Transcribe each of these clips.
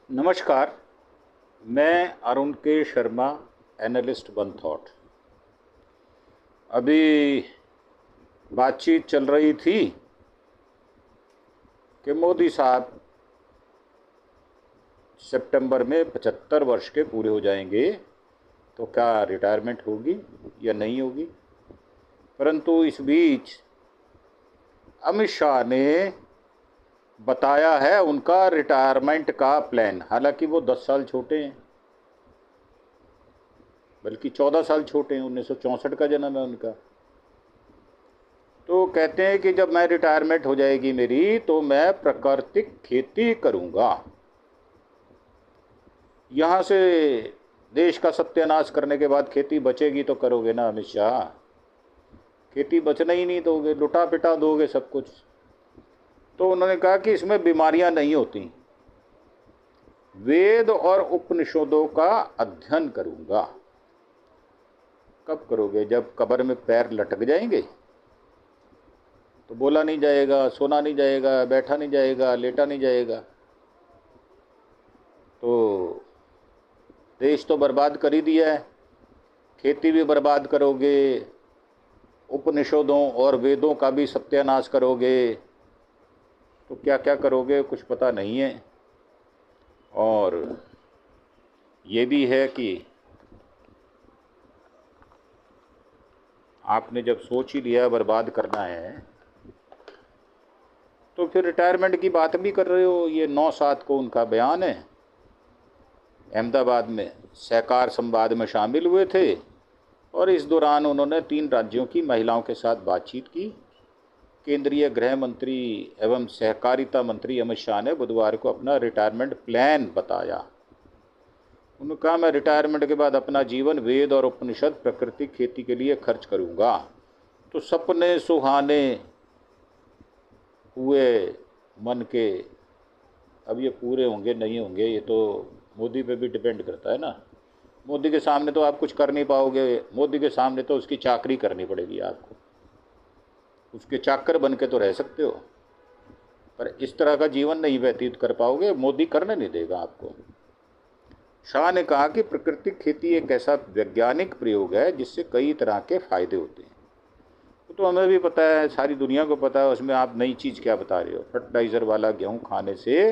नमस्कार। मैं अरुण के शर्मा, एनालिस्ट वन थॉट। अभी बातचीत चल रही थी कि मोदी साहब सितंबर में 75 वर्ष के पूरे हो जाएंगे, तो क्या रिटायरमेंट होगी या नहीं होगी। परंतु इस बीच अमित शाह ने बताया है उनका रिटायरमेंट का प्लान। हालांकि वो 10 साल छोटे हैं, बल्कि 14 साल छोटे हैं। 1964 का जन्म है उनका। तो कहते हैं कि जब मैं रिटायरमेंट हो जाएगी मेरी, तो मैं प्राकृतिक खेती करूंगा। यहाँ से देश का सत्यानाश करने के बाद खेती बचेगी तो करोगे ना अमित शाह। खेती बचना ही नहीं दोगे, लुटा पिटा दोगे सब कुछ। तो उन्होंने कहा कि इसमें बीमारियां नहीं होती। वेद और उपनिषदों का अध्ययन करूंगा। कब करोगे? जब कब्र में पैर लटक जाएंगे तो बोला नहीं जाएगा, सोना नहीं जाएगा, बैठा नहीं जाएगा, लेटा नहीं जाएगा। तो देश तो बर्बाद कर ही दिया है, खेती भी बर्बाद करोगे, उपनिषदों और वेदों का भी सत्यानाश करोगे, तो क्या क्या करोगे कुछ पता नहीं है। और ये भी है कि आपने जब सोच ही लिया बर्बाद करना है, तो फिर रिटायरमेंट की बात भी कर रहे हो। ये 9/7 को उनका बयान है। अहमदाबाद में सहकार संवाद में शामिल हुए थे और इस दौरान उन्होंने 3 राज्यों की महिलाओं के साथ बातचीत की। केंद्रीय गृह मंत्री एवं सहकारिता मंत्री अमित शाह ने बुधवार को अपना रिटायरमेंट प्लान बताया। उन्होंने कहा, मैं रिटायरमेंट के बाद अपना जीवन वेद और उपनिषद प्राकृतिक खेती के लिए खर्च करूंगा। तो सपने सुहाने हुए मन के, अब ये पूरे होंगे नहीं होंगे ये तो मोदी पे भी डिपेंड करता है ना। मोदी के सामने तो आप कुछ कर नहीं पाओगे। मोदी के सामने तो उसकी चाकरी करनी पड़ेगी आपको। उसके चाकर बन के तो रह सकते हो, पर इस तरह का जीवन नहीं व्यतीत कर पाओगे। मोदी करने नहीं देगा आपको। शाह ने कहा कि प्राकृतिक खेती एक ऐसा वैज्ञानिक प्रयोग है जिससे कई तरह के फायदे होते हैं। तो हमें भी पता है, सारी दुनिया को पता है। उसमें आप नई चीज़ क्या बता रहे हो? फर्टिलाइज़र वाला गेहूँ खाने से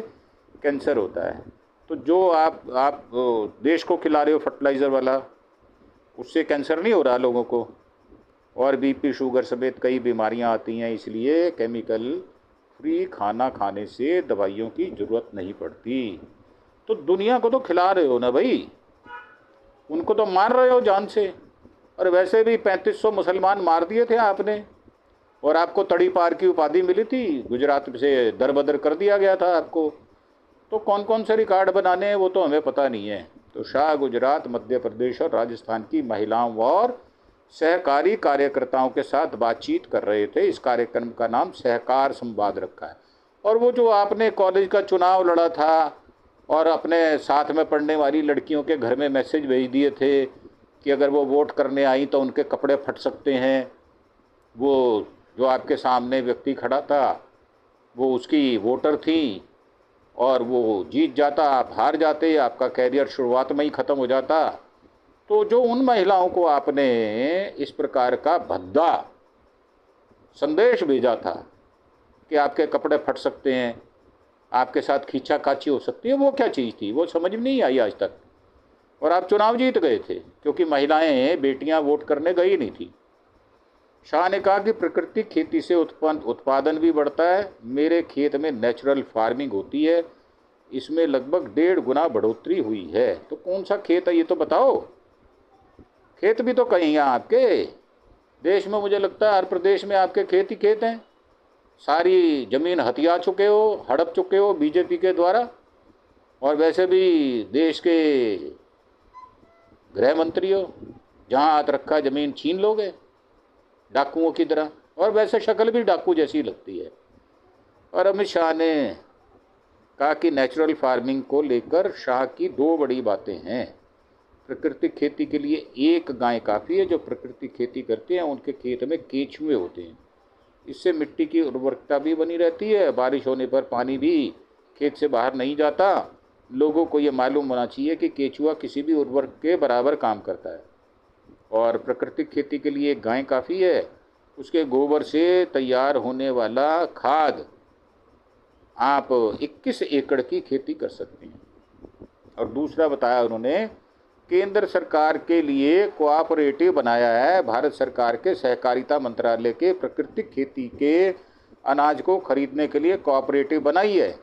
कैंसर होता है। तो जो आप देश को खिला रहे हो फर्टिलाइज़र वाला, उससे कैंसर नहीं हो रहा लोगों को। और बीपी, शुगर समेत कई बीमारियां आती हैं। इसलिए केमिकल फ्री खाना खाने से दवाइयों की ज़रूरत नहीं पड़ती। तो दुनिया को तो खिला रहे हो ना भाई, उनको तो मार रहे हो जान से। और वैसे भी 3500 मुसलमान मार दिए थे आपने, और आपको तड़ी पार की उपाधि मिली थी। गुजरात से दरबदर कर दिया गया था आपको। तो कौन कौन से रिकॉर्ड बनाने हैं वो तो हमें पता नहीं है। तो शाह गुजरात, मध्य प्रदेश और राजस्थान की महिलाओं और सहकारी कार्यकर्ताओं के साथ बातचीत कर रहे थे। इस कार्यक्रम का नाम सहकार संवाद रखा है। और वो जो आपने कॉलेज का चुनाव लड़ा था और अपने साथ में पढ़ने वाली लड़कियों के घर में मैसेज भेज दिए थे कि अगर वो वोट करने आई तो उनके कपड़े फट सकते हैं, वो जो आपके सामने व्यक्ति खड़ा था वो उसकी वोटर थी, और वो जीत जाता, आप हार जाते, आपका कैरियर शुरुआत में ही ख़त्म हो जाता। तो जो उन महिलाओं को आपने इस प्रकार का भद्दा संदेश भेजा था कि आपके कपड़े फट सकते हैं, आपके साथ खींचाखाची हो सकती है, वो क्या चीज़ थी? वो समझ में नहीं आई आज तक। और आप चुनाव जीत गए थे क्योंकि महिलाएं, बेटियां वोट करने गई नहीं थी। शाह ने कहा कि प्राकृतिक खेती से उत्पादन भी बढ़ता है। मेरे खेत में नेचुरल फार्मिंग होती है, इसमें लगभग 1.5 गुना बढ़ोतरी हुई है। तो कौन सा खेत है ये तो बताओ। खेत भी तो कहीं हैं आपके देश में। मुझे लगता है हर प्रदेश में आपके खेत ही खेत हैं। सारी ज़मीन हथिया चुके हो, हड़प चुके हो बीजेपी के द्वारा। और वैसे भी देश के गृह मंत्री हो, जहाँ हाथ रखा ज़मीन छीन लोगे डाकुओं की तरह। और वैसे शक्ल भी डाकू जैसी लगती है। और अमित शाह ने कहा कि नेचुरल फार्मिंग को लेकर शाह की 2 बड़ी बातें हैं। प्राकृतिक खेती के लिए एक गाय काफ़ी है। जो प्राकृतिक खेती करते हैं उनके खेत में केंचुए होते हैं। इससे मिट्टी की उर्वरकता भी बनी रहती है। बारिश होने पर पानी भी खेत से बाहर नहीं जाता। लोगों को ये मालूम होना चाहिए कि केचुआ किसी भी उर्वरक के बराबर काम करता है और प्राकृतिक खेती के लिए गाय काफ़ी है। उसके गोबर से तैयार होने वाला खाद आप 21 एकड़ की खेती कर सकते हैं। और दूसरा बताया उन्होंने, केंद्र सरकार के लिए कोऑपरेटिव बनाया है, भारत सरकार के सहकारिता मंत्रालय के प्राकृतिक खेती के अनाज को खरीदने के लिए कोऑपरेटिव बनाई है,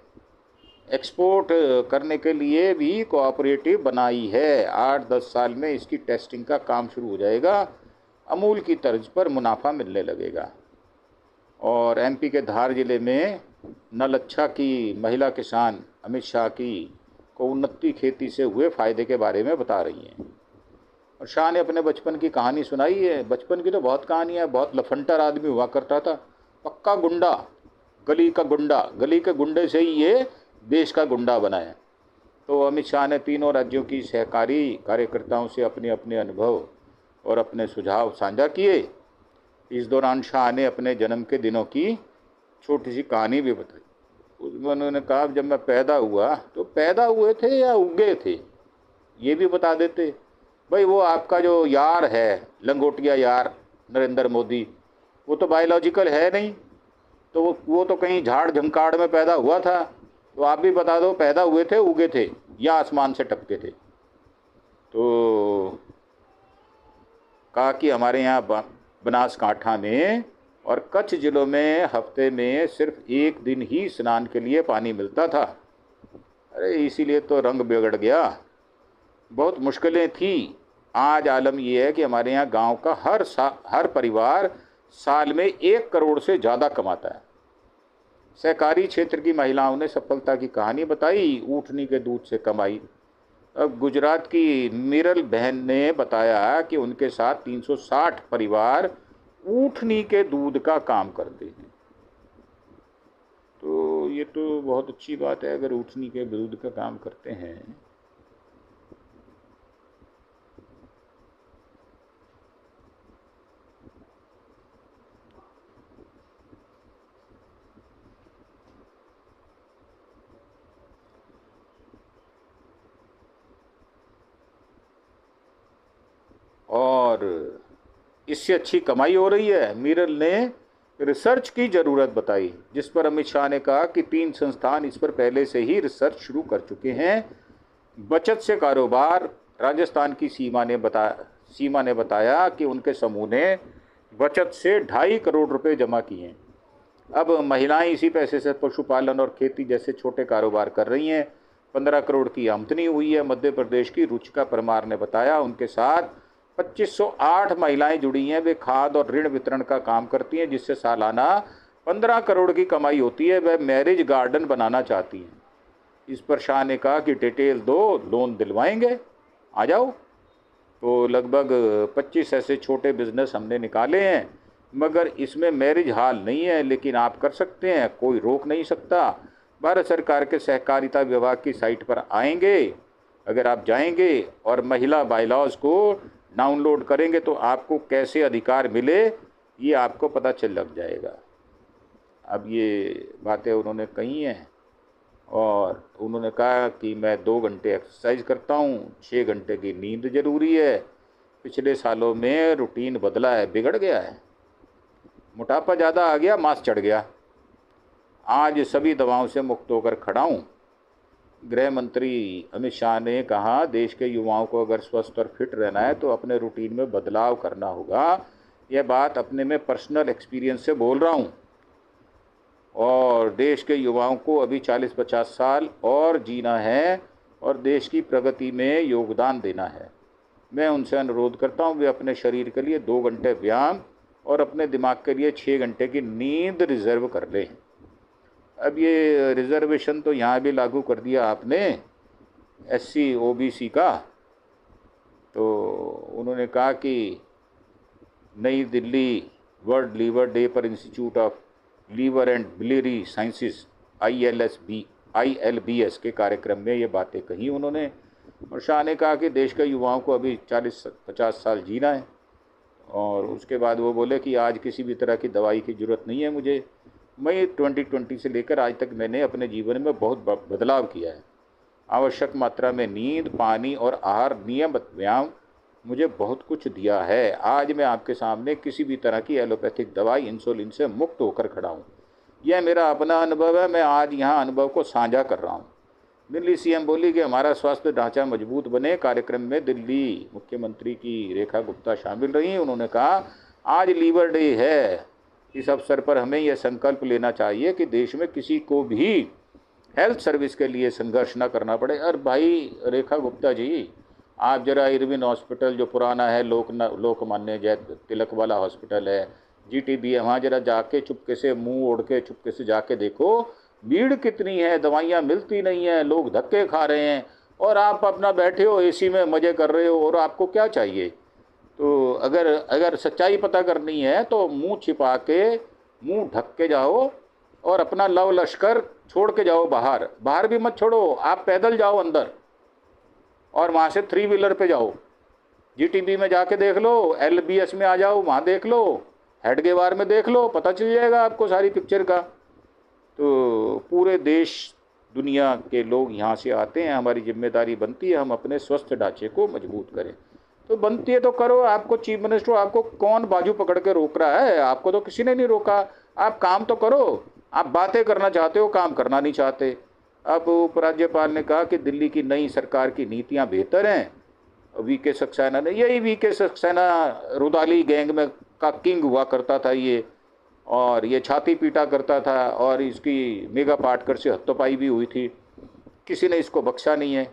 एक्सपोर्ट करने के लिए भी कोऑपरेटिव बनाई है। 8-10 साल में इसकी टेस्टिंग का काम शुरू हो जाएगा, अमूल की तर्ज पर मुनाफा मिलने लगेगा। और एमपी के धार जिले में नलच्छा की महिला किसान अमित शाह की को उन्नति खेती से हुए फ़ायदे के बारे में बता रही हैं। और शाह ने अपने बचपन की कहानी सुनाई है। बचपन की तो बहुत कहानियाँ है। बहुत लफंटर आदमी हुआ करता था, पक्का गुंडा, गली का गुंडा, गली के गुंडे से ही ये देश का गुंडा बना है। तो अमित शाह ने तीनों राज्यों की सहकारी कार्यकर्ताओं से अपने अपने अनुभव और अपने सुझाव साझा किए। इस दौरान शाह ने अपने जन्म के दिनों की छोटी सी कहानी भी बताई। उसमें उन्होंने कहा, जब मैं पैदा हुआ तो पैदा हुए थे या उगे थे, ये भी बता देते। भाई वो आपका जो यार है, लंगोटिया यार नरेंद्र मोदी, वो तो बायोलॉजिकल है नहीं, तो वो तो कहीं झाड़ झंकाड़ में पैदा हुआ था। तो आप भी बता दो, पैदा हुए थे, उगे थे या आसमान से टपके थे। तो कहा कि हमारे यहाँ बनासकांठा में और कच्छ जिलों में हफ्ते में सिर्फ एक दिन ही स्नान के लिए पानी मिलता था। अरे इसीलिए तो रंग बिगड़ गया, बहुत मुश्किलें थी। आज आलम यह है कि हमारे यहाँ गांव का हर परिवार साल में 1 करोड़ से ज़्यादा कमाता है। सहकारी क्षेत्र की महिलाओं ने सफलता की कहानी बताई, ऊँटनी के दूध से कमाई। अब गुजरात की मिरल बहन ने बताया कि उनके साथ 360 परिवार ऊँटनी के दूध का काम करते हैं। तो ये तो बहुत अच्छी बात है अगर ऊँटनी के दूध का काम करते हैं। और इससे अच्छी कमाई हो रही है। मिरल ने रिसर्च की ज़रूरत बताई, जिस पर अमित शाह ने कहा कि 3 संस्थान इस पर पहले से ही रिसर्च शुरू कर चुके हैं। बचत से कारोबार, राजस्थान की सीमा ने बताया कि उनके समूह ने बचत से 2.5 करोड़ रुपए जमा किए हैं। अब महिलाएं इसी पैसे से पशुपालन और खेती जैसे छोटे कारोबार कर रही हैं। 15 करोड़ की आमदनी हुई है। मध्य प्रदेश की रुचिका परमार ने बताया उनके साथ 2508 महिलाएं जुड़ी हैं। वे खाद और ऋण वितरण का काम करती हैं, जिससे सालाना 15 करोड़ की कमाई होती है। वह मैरिज गार्डन बनाना चाहती हैं। इस पर शाह ने कहा कि डिटेल दो, लोन दिलवाएंगे, आ जाओ। तो लगभग 25 ऐसे छोटे बिजनेस हमने निकाले हैं, मगर इसमें मैरिज हॉल नहीं है, लेकिन आप कर सकते हैं, कोई रोक नहीं सकता। भारत सरकार के सहकारिता विभाग की साइट पर आएंगे, अगर आप जाएंगे और महिला बायलॉज को डाउनलोड करेंगे तो आपको कैसे अधिकार मिले ये आपको पता चल लग जाएगा। अब ये बातें उन्होंने कही हैं और उन्होंने कहा कि मैं 2 घंटे एक्सरसाइज करता हूँ, 6 घंटे की नींद ज़रूरी है। पिछले सालों में रूटीन बदला है, बिगड़ गया है, मोटापा ज़्यादा आ गया, मांस चढ़ गया। आज सभी दवाओं से मुक्त होकर खड़ा हूँ। गृह मंत्री अमित शाह ने कहा, देश के युवाओं को अगर स्वस्थ और फिट रहना है तो अपने रूटीन में बदलाव करना होगा। यह बात अपने में पर्सनल एक्सपीरियंस से बोल रहा हूँ। और देश के युवाओं को अभी 40-50 साल और जीना है और देश की प्रगति में योगदान देना है। मैं उनसे अनुरोध करता हूँ वे अपने शरीर के लिए 2 घंटे व्यायाम और अपने दिमाग के लिए 6 घंटे की नींद रिजर्व कर लें। अब ये रिजर्वेशन तो यहाँ भी लागू कर दिया आपने, SC OBC का। तो उन्होंने कहा कि New Delhi world liver day पर institute of liver and biliary sciences ILBS के कार्यक्रम में ये बातें कही उन्होंने। और शाह ने कहा कि देश के युवाओं को अभी 40-50 साल जीना है। और उसके बाद वो बोले कि आज किसी भी तरह की दवाई की ज़रूरत नहीं है मुझे। मैं 2020 से लेकर आज तक मैंने अपने जीवन में बहुत बदलाव किया है। आवश्यक मात्रा में नींद, पानी और आहार, नियमित व्यायाम मुझे बहुत कुछ दिया है। आज मैं आपके सामने किसी भी तरह की एलोपैथिक दवाई, इंसुलिन से मुक्त होकर खड़ा हूँ। यह मेरा अपना अनुभव है, मैं आज यहाँ अनुभव को साझा कर रहा हूँ। दिल्ली सीएम बोली कि हमारा स्वास्थ्य ढांचा मजबूत बने। कार्यक्रम में दिल्ली मुख्यमंत्री की रेखा गुप्ता शामिल रहीं। उन्होंने कहा, आज लीवर डे है। इस अवसर पर हमें यह संकल्प लेना चाहिए कि देश में किसी को भी हेल्थ सर्विस के लिए संघर्ष ना करना पड़े। और भाई रेखा गुप्ता जी, आप जरा इरविन हॉस्पिटल जो पुराना है, लोकमान्य जय तिलक वाला हॉस्पिटल है, जीटीबी है, वहाँ जरा जाके चुपके से मुंह ओढ़ के चुपके से जाके देखो, भीड़ कितनी है, दवाइयाँ मिलती नहीं हैं, लोग धक्के खा रहे हैं, और आप अपना बैठे हो एसी में मज़े कर रहे हो। और आपको क्या चाहिए? तो अगर सच्चाई पता करनी है तो मुंह छिपा के, मुंह ढक के जाओ और अपना लव लश्कर छोड़ के जाओ बाहर। बाहर भी मत छोड़ो, आप पैदल जाओ अंदर और वहाँ से 3 व्हीलर पे जाओ। जीटीबी में जाके देख लो, एलबीएस में आ जाओ, वहाँ देख लो, हेडगेवार में देख लो, पता चल जाएगा आपको सारी पिक्चर का। तो पूरे देश दुनिया के लोग यहाँ से आते हैं। हमारी जिम्मेदारी बनती है हम अपने स्वस्थ ढांचे को मजबूत करें। तो बनती है तो करो। आपको चीफ मिनिस्टर, आपको कौन बाजू पकड़ के रोक रहा है? आपको तो किसी ने नहीं रोका। आप काम तो करो। आप बातें करना चाहते हो, काम करना नहीं चाहते। अब उपराज्यपाल ने कहा कि दिल्ली की नई सरकार की नीतियाँ बेहतर हैं। वीके सक्सेना ने, यही वीके सक्सेना रुदाली गैंग में का किंग हुआ करता था ये, और ये छाती पीटा करता था, और इसकी मेगा पाटकर से हत्तोपाई भी हुई थी। किसी ने इसको बख्शा नहीं है।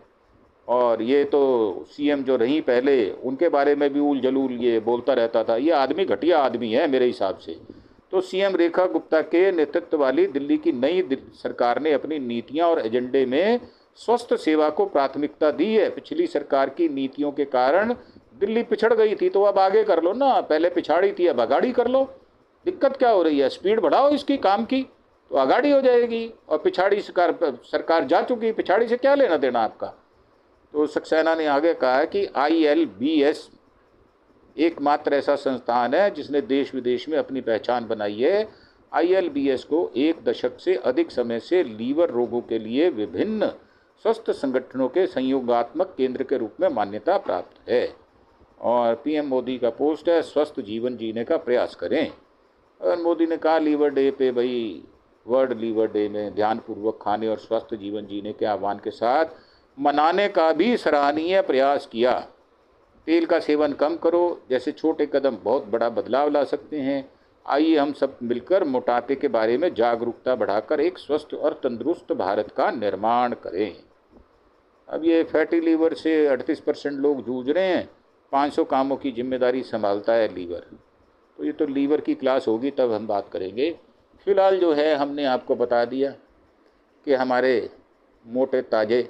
और ये तो सीएम जो रही पहले, उनके बारे में भी उल जलूल ये बोलता रहता था। ये आदमी घटिया आदमी है मेरे हिसाब से। तो सीएम रेखा गुप्ता के नेतृत्व वाली दिल्ली की नई सरकार ने अपनी नीतियां और एजेंडे में स्वस्थ सेवा को प्राथमिकता दी है। पिछली सरकार की नीतियों के कारण दिल्ली पिछड़ गई थी, तो अब आगे कर लो ना। पहले पिछाड़ी थी, अब आगाड़ी कर लो। दिक्कत क्या हो रही है? स्पीड बढ़ाओ इसकी काम की, तो आगाड़ी हो जाएगी। और पिछाड़ी सरकार जा चुकी, पिछाड़ी से क्या लेना देना आपका? तो सक्सेना ने आगे कहा कि ILBS एकमात्र ऐसा संस्थान है जिसने देश विदेश में अपनी पहचान बनाई है। ILBS को 1 दशक से अधिक समय से लीवर रोगों के लिए विभिन्न स्वस्थ संगठनों के संयोगात्मक केंद्र के रूप में मान्यता प्राप्त है। और पीएम मोदी का पोस्ट है, स्वस्थ जीवन जीने का प्रयास करें। और मोदी ने कहा लीवर डे पे, भाई वर्ल्ड लीवर डे में ध्यानपूर्वक खाने और स्वस्थ जीवन जीने के आह्वान के साथ मनाने का भी सराहनीय प्रयास किया। तेल का सेवन कम करो जैसे छोटे कदम बहुत बड़ा बदलाव ला सकते हैं। आइए हम सब मिलकर मोटापे के बारे में जागरूकता बढ़ाकर एक स्वस्थ और तंदुरुस्त भारत का निर्माण करें। अब ये फैटी लीवर से 38% लोग जूझ रहे हैं। 500 कामों की जिम्मेदारी संभालता है लीवर। तो ये तो लीवर की क्लास होगी, तब हम बात करेंगे। फिलहाल जो है हमने आपको बता दिया कि हमारे मोटे ताजे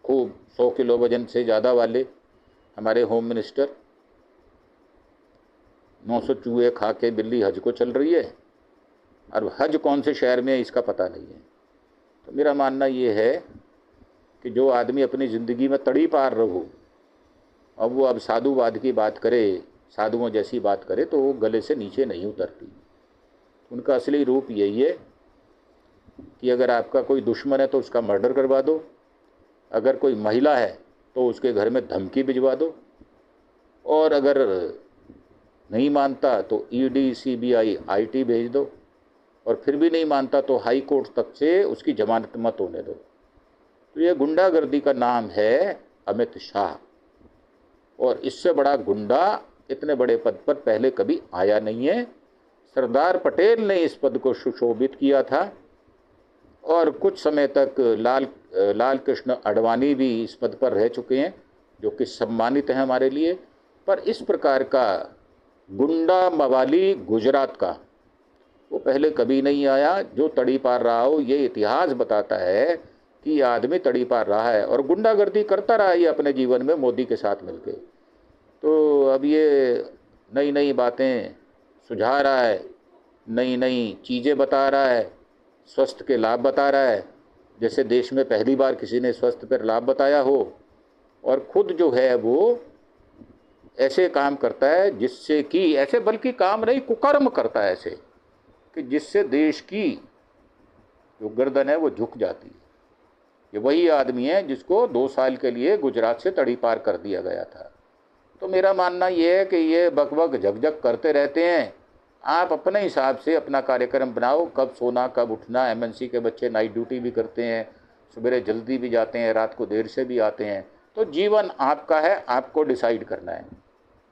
खूब 100 किलो वजन से ज़्यादा वाले हमारे होम मिनिस्टर 900 चूहे खा के बिल्ली हज को चल रही है, और हज कौन से शहर में है इसका पता नहीं है। तो मेरा मानना ये है कि जो आदमी अपनी ज़िंदगी में तड़ी पार रहो, अब वो अब साधुवाद की बात करे, साधुओं जैसी बात करे, तो वो गले से नीचे नहीं उतरती। उनका असली रूप यही है कि अगर आपका कोई दुश्मन है तो उसका मर्डर करवा दो, अगर कोई महिला है तो उसके घर में धमकी भिजवा दो, और अगर नहीं मानता तो ED CBI IT भेज दो, और फिर भी नहीं मानता तो हाई कोर्ट तक से उसकी जमानत मत होने दो। तो ये गुंडागर्दी का नाम है अमित शाह, और इससे बड़ा गुंडा इतने बड़े पद पर पहले कभी आया नहीं है। सरदार पटेल ने इस पद को सुशोभित किया था, और कुछ समय तक लाल कृष्ण आडवाणी भी इस पद पर रह चुके हैं, जो कि सम्मानित है हमारे लिए। पर इस प्रकार का गुंडा मवाली गुजरात का वो पहले कभी नहीं आया जो तड़ी पार रहा हो। ये इतिहास बताता है कि ये आदमी तड़ी पार रहा है और गुंडागर्दी करता रहा ये अपने जीवन में मोदी के साथ मिलके। तो अब ये नई नई बातें सुझा रहा है, नई नई चीज़ें बता रहा है, स्वास्थ्य के लाभ बता रहा है, जैसे देश में पहली बार किसी ने स्वास्थ्य पर लाभ बताया हो। और खुद जो है वो ऐसे काम करता है जिससे कि, ऐसे बल्कि काम नहीं, कुकर्म करता है ऐसे कि जिससे देश की जो गर्दन है वो झुक जाती है। ये वही आदमी है जिसको 2 साल के लिए गुजरात से तड़ी पार कर दिया गया था। तो मेरा मानना ये है कि ये बकबक झकझक करते रहते हैं। आप अपने हिसाब से अपना कार्यक्रम बनाओ, कब सोना कब उठना। एमएनसी के बच्चे नाइट ड्यूटी भी करते हैं, सवेरे जल्दी भी जाते हैं, रात को देर से भी आते हैं। तो जीवन आपका है, आपको डिसाइड करना है।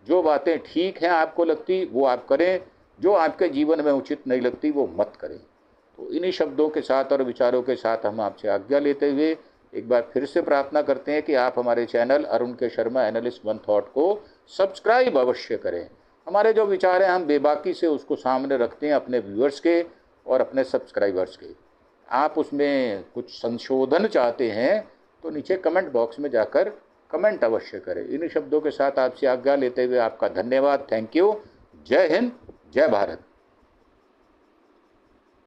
जो बातें ठीक हैं आपको लगती वो आप करें, जो आपके जीवन में उचित नहीं लगती वो मत करें। तो इन्हीं शब्दों के साथ और विचारों के साथ हम आपसे आज्ञा लेते हुए एक बार फिर से प्रार्थना करते हैं कि आप हमारे चैनल अरुण के शर्मा एनालिस्ट वन थॉट को सब्सक्राइब अवश्य करें। हमारे जो विचार हैं हम बेबाकी से उसको सामने रखते हैं अपने व्यूअर्स के और अपने सब्सक्राइबर्स के। आप उसमें कुछ संशोधन चाहते हैं तो नीचे कमेंट बॉक्स में जाकर कमेंट अवश्य करें। इन्हीं शब्दों के साथ आपसे आज्ञा लेते हुए आपका धन्यवाद। Thank you. जय हिंद, जय भारत।